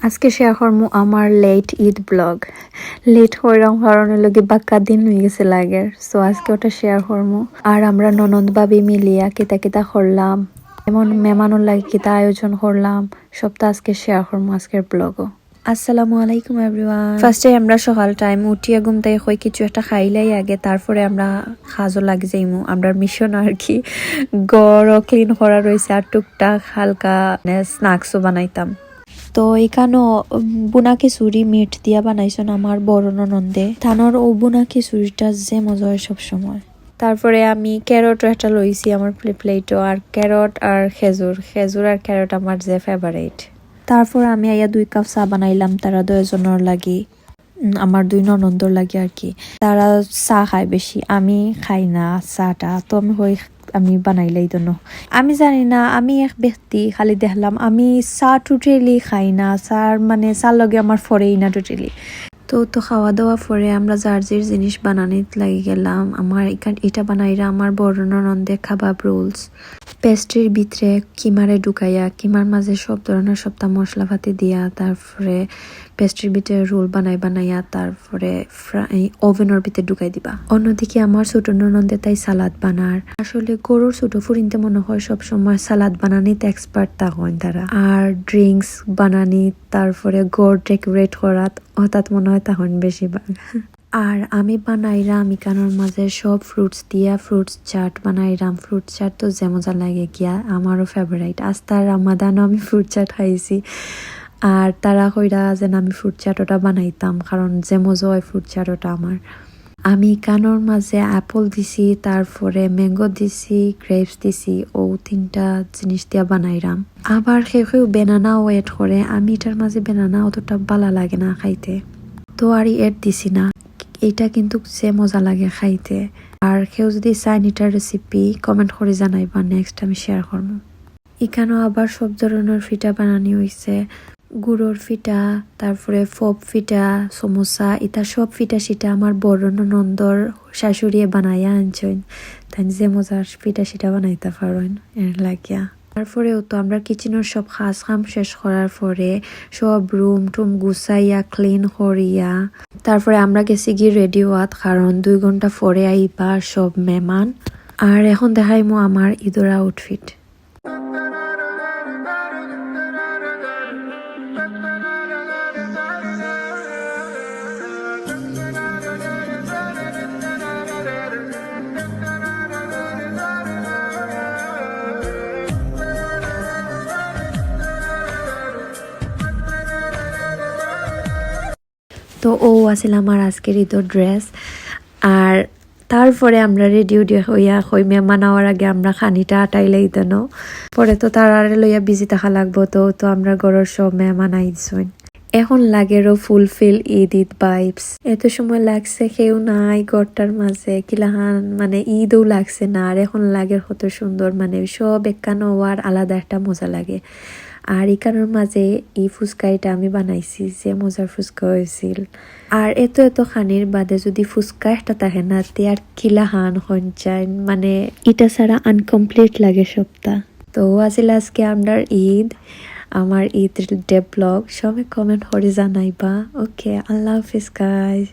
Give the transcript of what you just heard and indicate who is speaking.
Speaker 1: আজকে শেয়ার করমু আমার লেট ঈদ ব্লগ। লেট হইরাম কারণে লগে বাক্কা দিন হয়ে গেছে লাগের, সো আজকে ওটা শেয়ার করমু। আর আমরা ননদ ভাবি মিলিয়া কিতা কিতা করলাম, এমন মেহমানুর লাগে কিতা আয়োজন করলাম, সবটা আজকে শেয়ার করমু আজকের ব্লগও। আসসালামু আলাইকুম এভরিওয়ান। ফার্স্টে আমরা সকাল টাইম উঠিয়া ঘুম থেকে কই কিছু একটা খাইলাই আগে, তারপরে আমরা খাজও লাগে যাইমু। আমরা মিশন আর কি গড়ও ক্লিন করা রয়েছে আর টুকটাক হালকা স্ন্যাক্সও বানাইতাম। তো এখানেও বুনা খিচুড়ি মিট দিয়া বানাইছেন আমার বড় ননন্দে। থানোর ও বুনা খিচুড়িটা যে মজা হয় সবসময়। তারপরে আমি ক্যারটও একটা লইছি আমার প্লেটও, আর ক্যারট আর খেজুর আর ক্যারট আমার যে ফেভারিট। তারপর আমি আইয়া 2 কাপ চা বানাইলাম তারা 2 জনের লাগি, আমার 2 ননন্দর লাগে আর কি। তারা চা খায় বেশি, আমি খাই না চাটা, তো আমি বানাইলাই তো। আমি জানি না, আমি এক ব্যক্তি খালি দেখলাম আমি চা টোটালি খাই না, চার মানে চার লগে আমার ফরেই না টোটালি। তো খাওয়া দাওয়া পরে আমরা যার জিনিস বানানিত লাগি গেলাম। আমার এটা বানাইরা আমার বড় ননন্দে কাবাব রোলস। পেস্ট্রির ভিতরে কিমারে ঢুকাইয়া, কিমার মাঝে সব ধরনের সবটা মশলাপাতি দিয়া, তারপরে পেস্ট্রির ভিতরে রোল বানাইয়া তারপরে ওভেনের ভিতরে ঢুকাই দিবা। অন্যদিকে আমার ছোট ননন্দে তাই সালাদ বানার। আসলে গরুর ছোট ফুরিনতে মনে হয় সবসময় সালাদ বানানিতে এক্সপার্ট তখন তারা, আর ড্রিঙ্কস বানানি তারপরে গড় ডেকোরেট করাত হঠাৎ মনে হয় তখন বেশিরভাগ। আর আমি বানাইরাম ইকানোর মাঝে সব ফ্রুটস দিয়া ফ্রুটস চাট বানাইরাম। ফ্রুট চাট তো যে মজা লাগে গিয়া, আমারও ফেভারাইট। আস্তার রামাদানও আমি ফ্রুট চাট খাইছি, আর তারা কইরা যেন আমি ফ্রুট চাট ওটা বানাইতাম, কারণ যে মজা হয় ফ্রুট চাট ওটা আমার। আমি কানোর মাঝে অ্যাপল দিছি, তারপরে ম্যাঙ্গো দিছি, গ্রেপস দিছি, ও 3টা জিনিস দিয়া বানাইরাম। আবার কেউ বেনানা ওয়েট করে, আমি এটার মাঝে বেনানা অতটা ভালো লাগে না খাইতে, তো আর এড দিছি না। এটা কিন্তু যে মজা লাগে খাইতে। আর কেউ যদি চান এটার রেসিপি কমেন্ট করে জানাইবা, নেক্সট আমি শেয়ার করবো। এখানেও আবার সব ধরনের ফিটা বানানি হয়েছে, গুড়োর ফিটা, তারপরে ফপ ফিটা, সমোসা, এটা সব ফিটা সেটা আমার বড় ননন্দর শাশুড়িয়ে বানাইয়া আনছেন। তাই যে মজার ফিটা সেটা বানাইতে পারেন এর লাগিয়া। তারপরেও তো আমরা কিচেনের সব কাম শেষ করার পরে সব রুম টুম গুছাইয়া ক্লিন করিয়া তারপরে আমরা গেছি গিয়ে রেডি হওয়াত, কারণ 2 ঘন্টা পরে আইবা সব মেহমান। আর এখন দেখাইমু আমার ঈদের আউটফিট। তো আসলে আমার আজকের ঈদের ড্রেস। আর তারপরে আমরা রেডি হইয়া হই মেহমান আওয়ার আগে আমরা খানিটা আটাইলেই দেন, পরে তো তার লইয়া বিজি থাকা লাগবো। তো আমরা ঘরের সব মেহমান আইসুন। এখন লাগেরও ফুলফিল ঈদ ভাইবস। এত সময় লাগছে কেউ নাই ঘরটার মাঝে, কিলাহান মানে ঈদও লাগছে না, আর এখন লাগে কত সুন্দর, মানে সব একখানো আর আলাদা একটা মজা লাগে। আর এখানোর মাঝে এই ফুচকাইটা আমি বানাইছি, যে মজার ফুচকা হয়েছিল। আর এত খানির বাদে যদি ফুচকা একটা থাকে না, তে আর কিলাহান হন যায়, মানে এটা ছাড়া আনকমপ্লিট লাগে সবটা। তো আসলে আজকে আমরা ঈদ, আমার ঈদ ডে ব্লগ। সবাই কমেন্ট করে জানাইবা। ওকে, আল্লাহ হাফিজ গাইস।